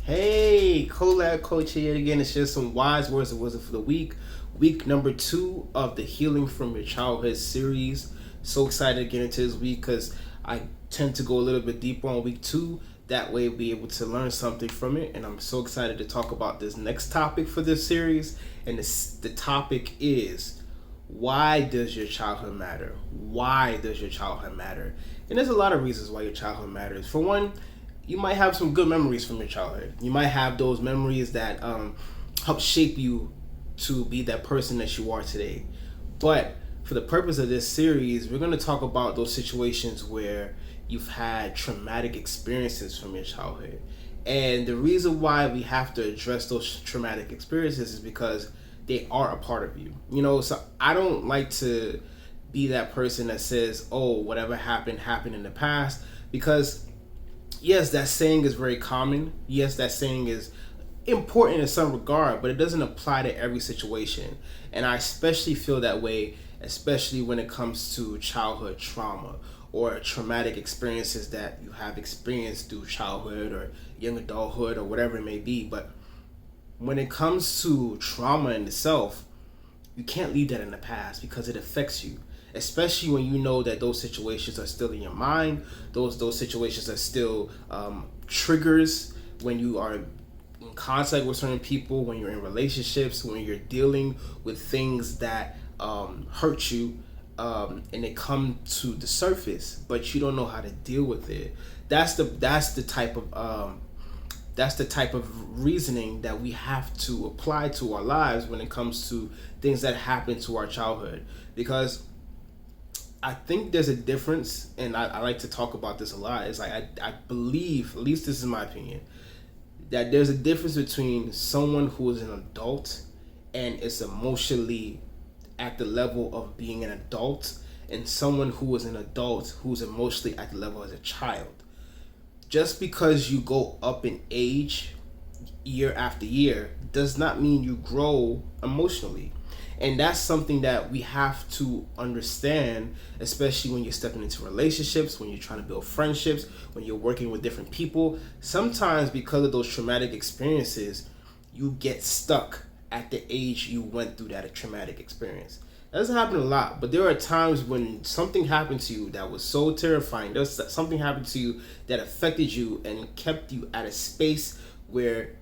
Hey, Colabcoaching yet again. It's just some wise words of wisdom for the week. Week number 2 of the Healing from Your Childhood series. So excited to get into this week because I tend to go a little bit deeper on week 2. That way, we'll be able to learn something from it. And I'm so excited to talk about this next topic for this series. And the topic is, why does your childhood matter? Why does your childhood matter? And there's a lot of reasons why your childhood matters. For one, you might have some good memories from your childhood. You might have those memories that help shape you to be that person that you are today. But for the purpose of this series, we're going to talk about those situations where you've had traumatic experiences from your childhood. And the reason why we have to address those traumatic experiences is because they are a part of you. So I don't like to be that person that says, oh, whatever happened in the past, because yes, that saying is very common. Yes, that saying is important in some regard, but it doesn't apply to every situation. And I especially feel that way, especially when it comes to childhood trauma or traumatic experiences that you have experienced through childhood or young adulthood or whatever it may be. But when it comes to trauma in itself, you can't leave that in the past because it affects you, especially when you know that those situations are still in your mind. Those situations are still triggers when you are in contact with certain people, when you're in relationships, when you're dealing with things that hurt you, and they come to the surface, but you don't know how to deal with it. That's the type of reasoning that we have to apply to our lives when it comes to things that happen to our childhood. Because I think there's a difference, and I like to talk about this a lot. It's like I believe, at least this is my opinion, that there's a difference between someone who is an adult and is emotionally at the level of being an adult, and someone who is an adult who's emotionally at the level as a child. Just because you go up in age year after year does not mean you grow emotionally. And that's something that we have to understand, especially when you're stepping into relationships, when you're trying to build friendships, when you're working with different people. Sometimes because of those traumatic experiences, you get stuck at the age you went through that traumatic experience. That doesn't happen a lot, but there are times when something happened to you that was so terrifying. There's something happened to you that affected you and kept you at a space where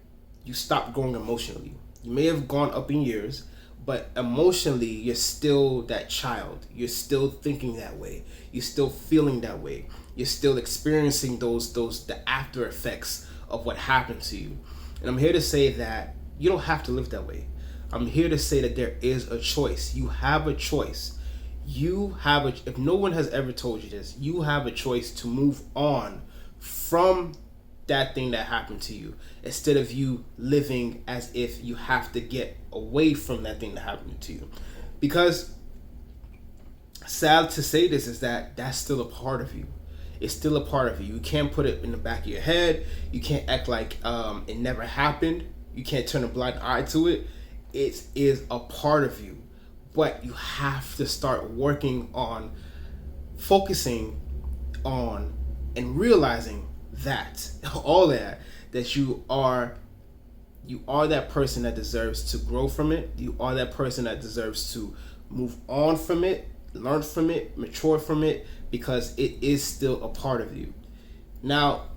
you stopped growing emotionally. You may have gone up in years, but emotionally, you're still that child. You're still thinking that way. You're still feeling that way. You're still experiencing the after effects of what happened to you. And I'm here to say that you don't have to live that way. I'm here to say that there is a choice. You have a choice. If no one has ever told you this, you have a choice to move on from that thing that happened to you, instead of you living as if you have to get away from that thing that happened to you. Because sad to say this is that that's still a part of you. It's still a part of you. You can't put it in the back of your head. You can't act like it never happened. You can't turn a blind eye to it. It is a part of you. But you have to start working on focusing on and realizing that you are that person that deserves to grow from it. You are that person that deserves to move on from it, learn from it, mature from it, because it is still a part of you. Now,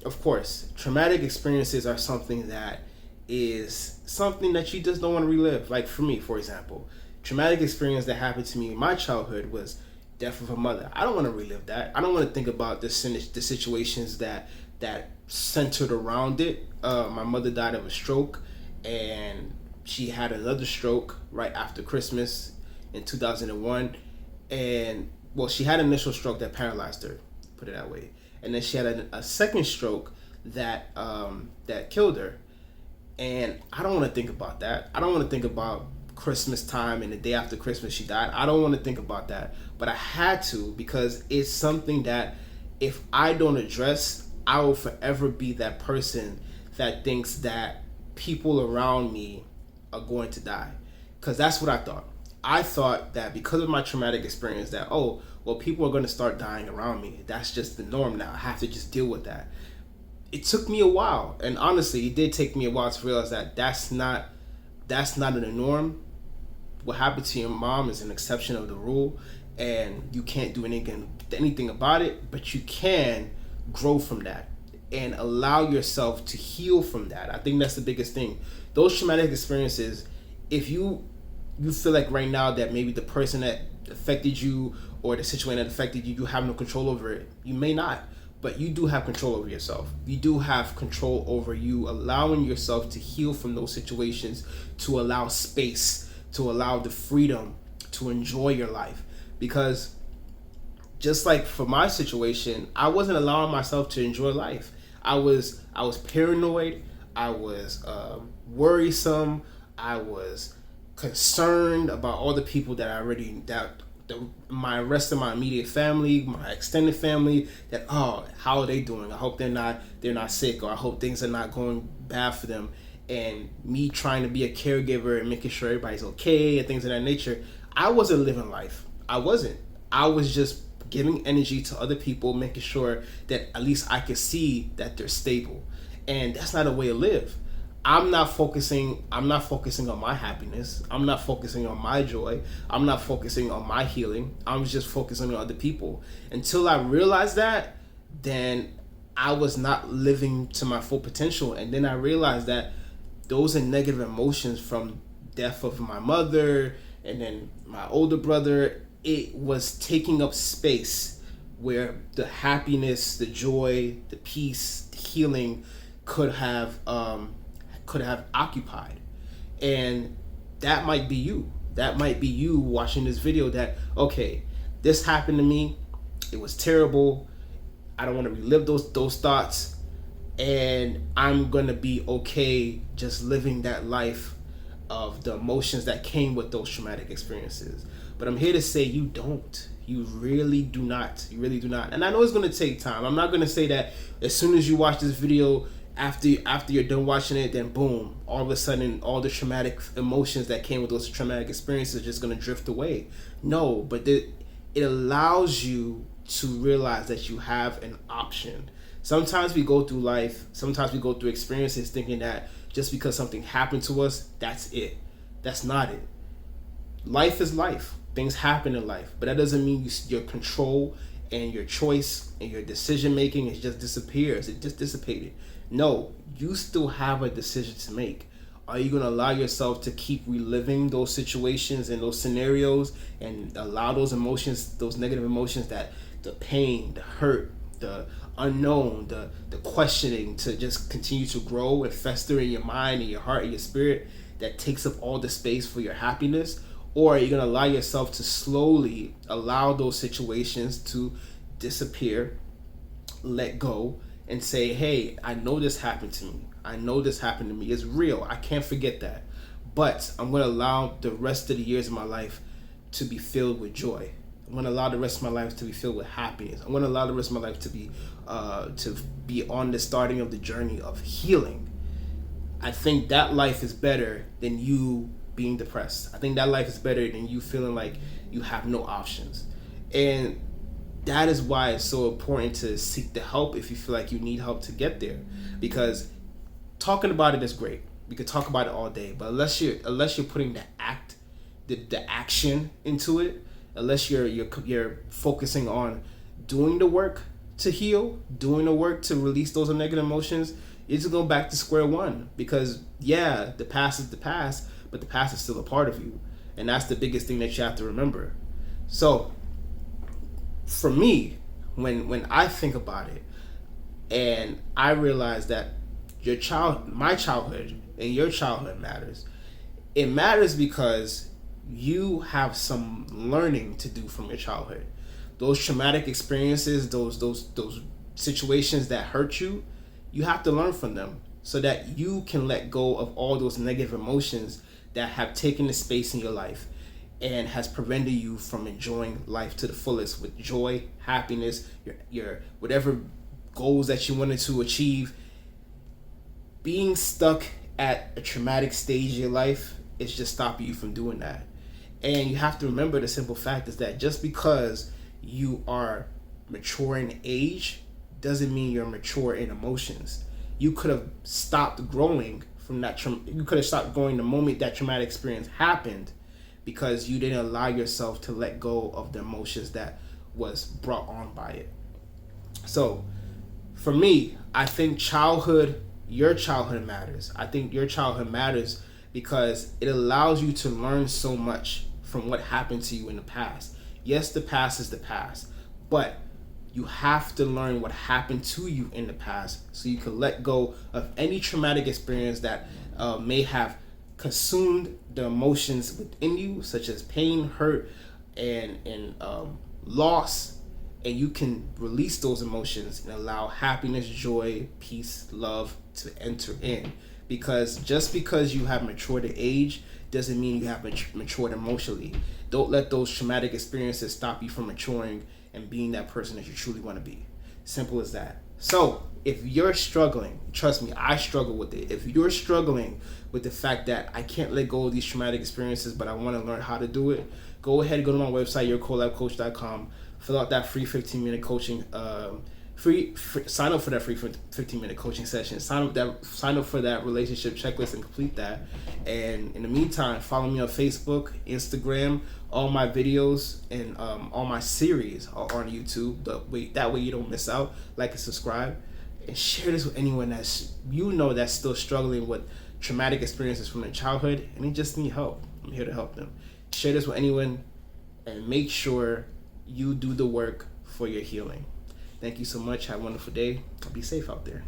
of course, traumatic experiences are something that you just don't want to relive. Like for me, for example, traumatic experience that happened to me in my childhood was death of a mother. I don't want to relive that. I don't want to think about the situations that centered around it. My mother died of a stroke, and she had another stroke right after Christmas in 2001. And well, she had an initial stroke that paralyzed her, put it that way, and then she had a second stroke that killed her. And I don't want to think about that. I don't want to think about Christmas time and the day after Christmas she died. I don't want to think about that. But I had to, because it's something that if I don't address, I will forever be that person that thinks that people around me are going to die. Because that's what I thought. I thought that because of my traumatic experience that, people are going to start dying around me. That's just the norm now. I have to just deal with that. it took me a while, and honestly, it did take me a while to realize that that's not the norm. What happened to your mom is an exception of the rule, and you can't do anything about it. But you can grow from that and allow yourself to heal from that. I think that's the biggest thing. Those traumatic experiences, if you feel like right now that maybe the person that affected you or the situation that affected you, you have no control over it. You may not, but you do have control over yourself. You do have control over you allowing yourself to heal from those situations, to allow space, to allow the freedom to enjoy your life. Because just like for my situation, I wasn't allowing myself to enjoy life. I was paranoid. I was worrisome. I was concerned about all the people that my rest of my immediate family, my extended family, that how are they doing? I hope they're not sick, or I hope things are not going bad for them. And me trying to be a caregiver and making sure everybody's okay and things of that nature, I wasn't living life. I wasn't. I was just giving energy to other people, making sure that at least I could see that they're stable. And that's not a way to live. I'm not focusing on my happiness. I'm not focusing on my joy. I'm not focusing on my healing. I'm just focusing on other people. Until I realized that, then I was not living to my full potential. And then I realized that those are negative emotions from death of my mother and then my older brother. It was taking up space where the happiness, the joy, the peace, the healing could have occupied. And that might be you. That might be you watching this video that, okay, this happened to me. It was terrible. I don't want to relive those thoughts. And I'm going to be okay just living that life of the emotions that came with those traumatic experiences. But I'm here to say you don't. You really do not. You really do not. And I know it's going to take time. I'm not going to say that as soon as you watch this video, after you're done watching it, then boom, all of a sudden all the traumatic emotions that came with those traumatic experiences are just going to drift away. No, but it allows you to realize that you have an option. Sometimes we go through life, sometimes we go through experiences thinking that just because something happened to us, that's it. That's not it. Life is life. Things happen in life, but that doesn't mean your control and your choice and your decision making it just disappears. It just dissipated. No, you still have a decision to make. Are you going to allow yourself to keep reliving those situations and those scenarios and allow those emotions, those negative emotions, that the pain, the hurt, the unknown, the questioning, to just continue to grow and fester in your mind and your heart and your spirit, that takes up all the space for your happiness? Or are you going to allow yourself to slowly allow those situations to disappear, let go, and say, hey, I know this happened to me. I know this happened to me. It's real. I can't forget that. But I'm going to allow the rest of the years of my life to be filled with joy. I'm going to allow the rest of my life to be filled with happiness. I'm going to allow the rest of my life to be on the starting of the journey of healing. I think that life is better than you being depressed. I think that life is better than you feeling like you have no options. And that is why it's so important to seek the help if you feel like you need help to get there. Because talking about it is great. We could talk about it all day, but unless you're putting the action into it, unless you're focusing on doing the work to heal, doing the work to release those negative emotions, you're just going back to square one. Because yeah, the past is the past, but the past is still a part of you, and that's the biggest thing that you have to remember. So for me, when I think about it, and I realize that my childhood and your childhood matters. It matters because you have some learning to do from your childhood. Those traumatic experiences, those situations that hurt you, you have to learn from them so that you can let go of all those negative emotions that have taken the space in your life and has prevented you from enjoying life to the fullest with joy, happiness, your whatever goals that you wanted to achieve. Being stuck at a traumatic stage in your life is just stopping you from doing that. And you have to remember the simple fact is that just because you are mature in age doesn't mean you're mature in emotions. you could have stopped growing from that. You could have stopped growing the moment that traumatic experience happened, because you didn't allow yourself to let go of the emotions that was brought on by it. So for me, I think your childhood matters. I think your childhood matters because it allows you to learn so much from what happened to you in the past. Yes, the past is the past, but you have to learn what happened to you in the past so you can let go of any traumatic experience that may have consumed the emotions within you, such as pain, hurt, and loss, and you can release those emotions and allow happiness, joy, peace, love to enter in. Because just because you have matured in age doesn't mean you have matured emotionally. Don't let those traumatic experiences stop you from maturing and being that person that you truly want to be. Simple as that. So if you're struggling, trust me, I struggle with it. If you're struggling with the fact that I can't let go of these traumatic experiences, but I want to learn how to do it, go ahead and go to my website, yourcolabcoach.com, fill out that free 15-minute coaching, sign up for that free 15-minute coaching session, sign up for that relationship checklist and complete that. And in the meantime, follow me on Facebook, Instagram. All my videos and all my series are on YouTube. That way you don't miss out. Like and subscribe, and share this with anyone that's still struggling with traumatic experiences from their childhood and they just need help. I'm here to help them. Share this with anyone, and make sure you do the work for your healing. Thank you so much. Have a wonderful day. Be safe out there.